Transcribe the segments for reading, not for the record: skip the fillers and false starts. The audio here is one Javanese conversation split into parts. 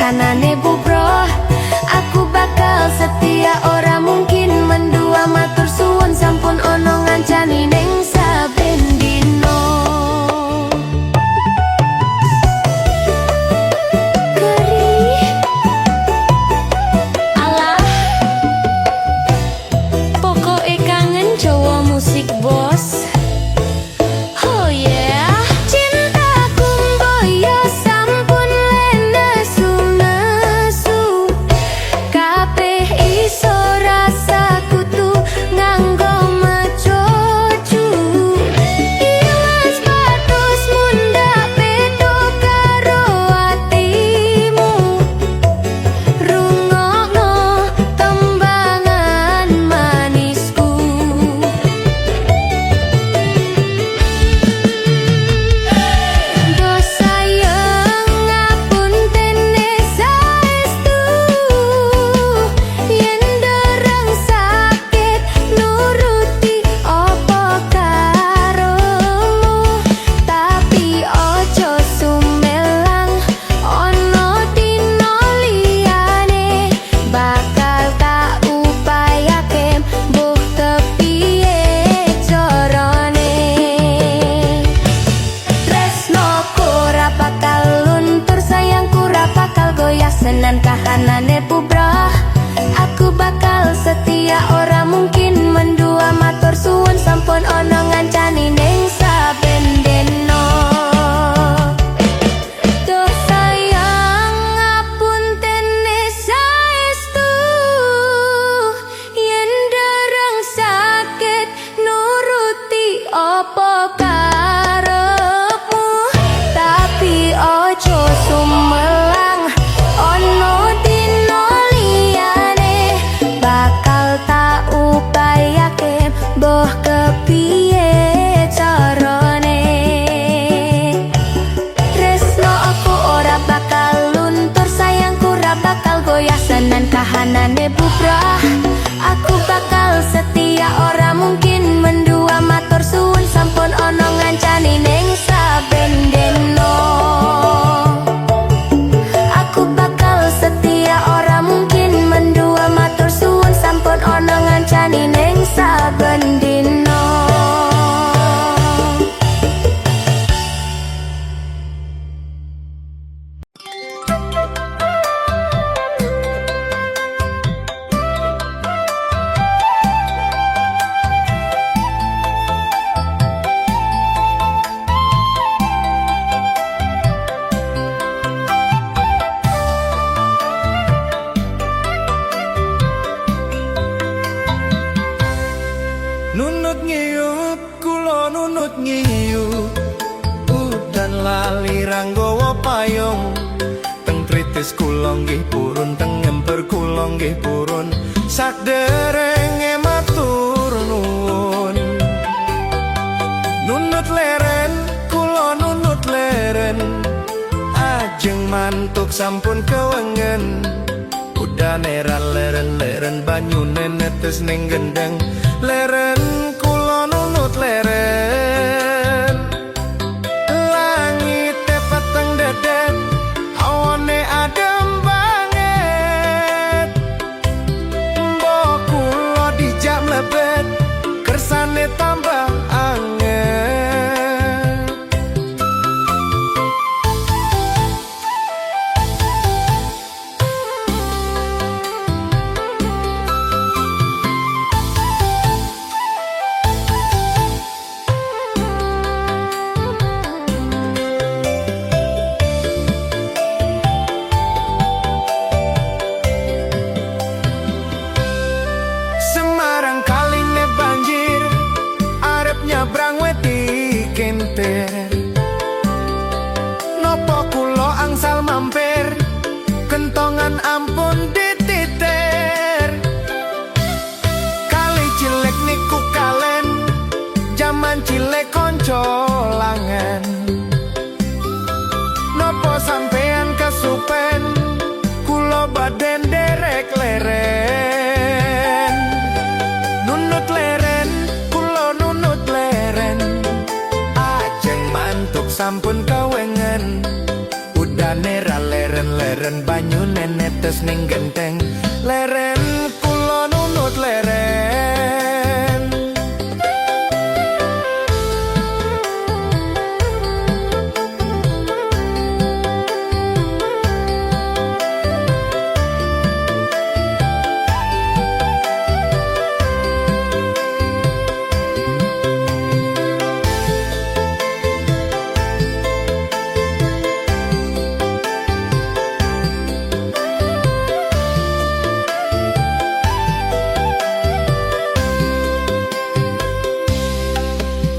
kahanane bubro. Aku bakal setia, ora mungkin mendua. Matur suwun sampun ono ngancani ning saben dino. Pokoke kangen Jawa musik bos. Oh yeah, cintaku mboyo sampun lenesu-nesu. Kabeh iso rasaku tuh nganggo mecocu. Ilas patus mundhak beda karo atimu. Rungokno tembangan manisku. Do sayang ngapuntene saestu. Yen dereng sakit nuruti apa karomu. Tapi ojo sumelang ono dino liyane. Bakal tak upayake mbuh kepiye carane. Tresnoku ora bakal luntur, sayangku ora bakal goyah senan kahanane bubrah. Aku bakal setia, ora mungkin mendua. Matur suwun sampun ono ngancani ning saben dino. Duh sayang ngapuntene saestu. Yen dereng sakit nuruti apa karepmu. Tapi ojo sumelang ono dino liyane. Bakal tak upayake mbuh kepiye carane. Tresno aku ora bakal luntur, sayangku ora bakal goyah senan kahanane bubrah. Aku bakal setia, ora mungkin mendua. Matur suwun sampun ono ngancani ning saben dino. Aku bakal setia, ora mungkin mendua. Matur suwun sampun ono ngancani ning saben dino. Nunut ngiyup, kula nunut ngiyup. Udan lali ranggawa payung. Teng tritis kula nggih purun, teng emper kula nggih purun. Saderenge matur nuwun. Nunut leren, kula nunut leren. Ajeng mantuk sampun kewengen. Udane ra leren-leren, banyune netes ning gendeng. Leren kula nunut leren. Langite peteng dedet, awane adem banget. Mbok kula dijak mlebet, kersane tambah anget. banyu nenetes ning genteng leren kula nunut leren.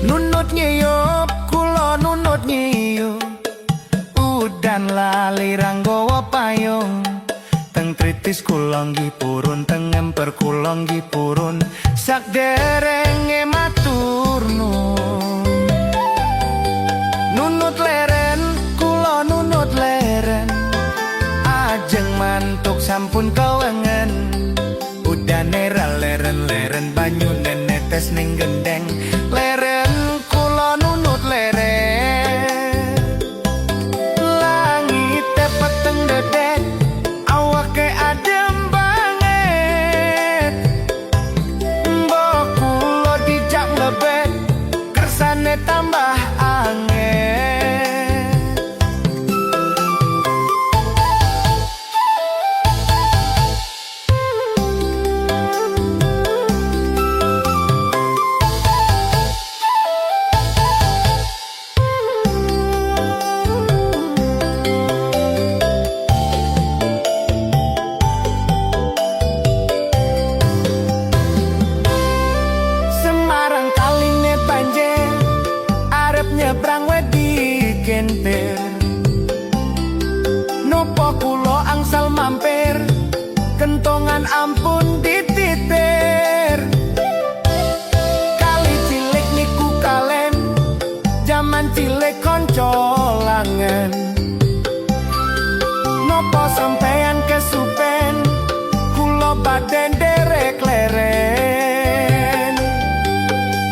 Nunut nyiyup, kula nunut nyiyup. Udan lali ranggawa payung. Teng tritis kula nggih purun, teng emper kula nggih purun. Sakderenge matur nuwun. Nunut leren, kula nunut leren. Ajeng mantuk sampun kawengen. Udane ra leren-leren banyu nenetes ning gendeng leren kula nunut leren. Langit peteng dedek awake adem banget. Mbok kula dijak lebet kersane tambah anget. Nyebrang wedi kentir nopo kulo angsal mampir kentongan ampun dititir kali cilik niku kalen jaman cilik konco langen nopo sampeyan kesupen kulo baden derek leren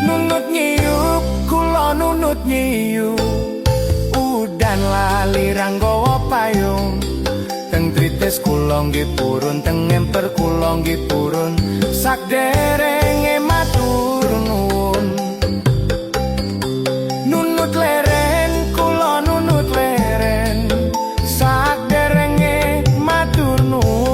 nunut nyiyup kula nunut nyiyup udan lali ranggawa payung teng tritis kula nggih purun teng emper kula nggih purun sakderenge matur nuwun nunut leren kula nunut leren sakderenge matur nuwun.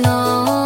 no